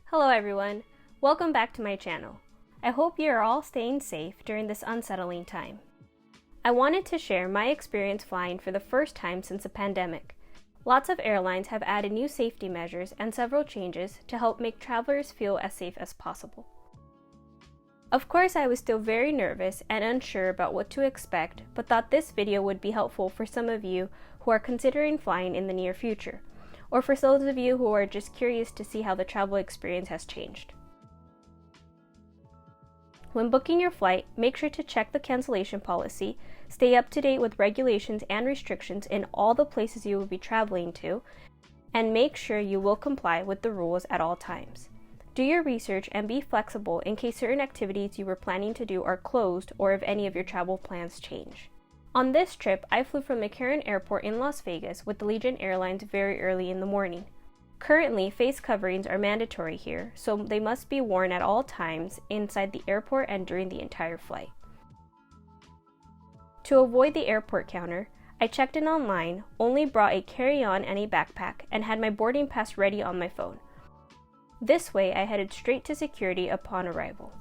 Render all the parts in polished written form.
Hello everyone, welcome back to my channel. I hope you are all staying safe during this unsettling time. I wanted to share my experience flying for the first time since the pandemic. Lots of airlines have added new safety measures and several changes to help make travelers feel as safe as possible. Of course, I was still very nervous and unsure about what to expect, but thought this video would be helpful for some of you who are considering flying in the near future, or for those of you who are just curious to see how the travel experience has changed. When booking your flight, make sure to check the cancellation policy, stay up to date with regulations and restrictions in all the places you will be traveling to, and make sure you will comply with the rules at all times. Do your research and be flexible in case certain activities you were planning to do are closed or if any of your travel plans change. On this trip, I flew from McCarran Airport in Las Vegas with Allegiant Airlines very early in the morning. Currently, face coverings are mandatory here, so they must be worn at all times inside the airport and during the entire flight. To avoid the airport counter, I checked in online, only brought a carry-on and a backpack, and had my boarding pass ready on my phone. This way, I headed straight to security upon arrival.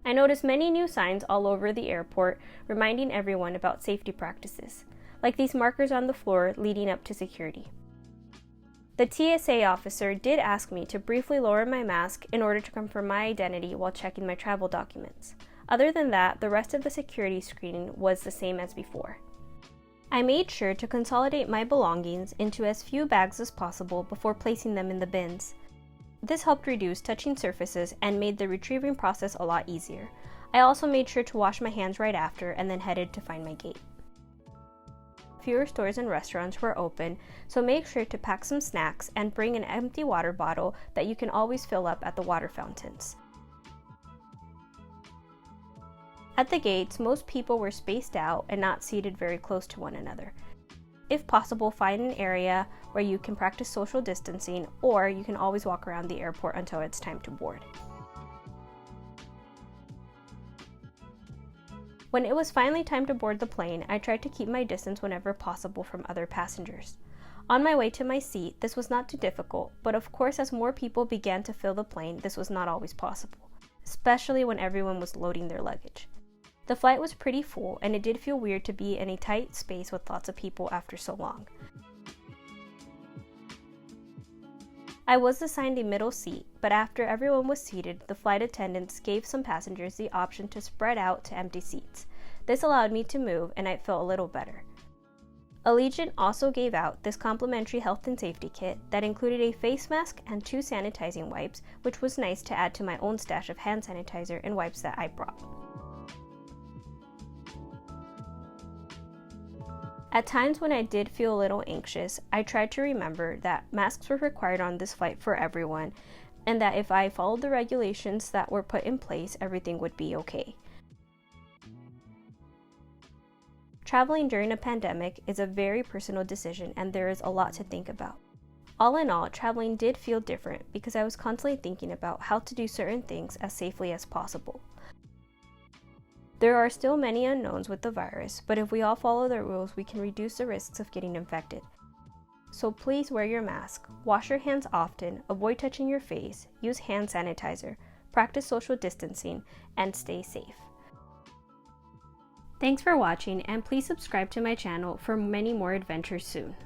I noticed many new signs all over the airport reminding everyone about safety practices, like these markers on the floor leading up to security. The TSA officer did ask me to briefly lower my mask in order to confirm my identity while checking my travel documents. Other than that, the rest of the security screening was the same as before. I made sure to consolidate my belongings into as few bags as possible before placing them in the bins. This helped reduce touching surfaces and made the retrieving process a lot easier. I also made sure to wash my hands right after and then headed to find my gate. Fewer stores and restaurants were open, so make sure to pack some snacks and bring an empty water bottle that you can always fill up at the water fountains. At the gates, most people were spaced out and not seated very close to one another. If possible, find an area where you can practice social distancing, or you can always walk around the airport until it's time to board. When it was finally time to board the plane, I tried to keep my distance whenever possible from other passengers. On my way to my seat, this was not too difficult, but of course as more people began to fill the plane, this was not always possible, especially when everyone was loading their luggage. The flight was pretty full, and it did feel weird to be in a tight space with lots of people after so long. I was assigned a middle seat, but after everyone was seated, the flight attendants gave some passengers the option to spread out to empty seats. This allowed me to move, and I felt a little better. Allegiant also gave out this complimentary health and safety kit that included a face mask and 2 sanitizing wipes, which was nice to add to my own stash of hand sanitizer and wipes that I brought. At times when I did feel a little anxious, I tried to remember that masks were required on this flight for everyone, and that if I followed the regulations that were put in place, everything would be okay. Traveling during a pandemic is a very personal decision, and there is a lot to think about. All in all, traveling did feel different because I was constantly thinking about how to do certain things as safely as possible. There are still many unknowns with the virus, but if we all follow the rules, we can reduce the risks of getting infected. So please wear your mask, wash your hands often, avoid touching your face, use hand sanitizer, practice social distancing, and stay safe. Thanks for watching, and please subscribe to my channel for many more adventures soon.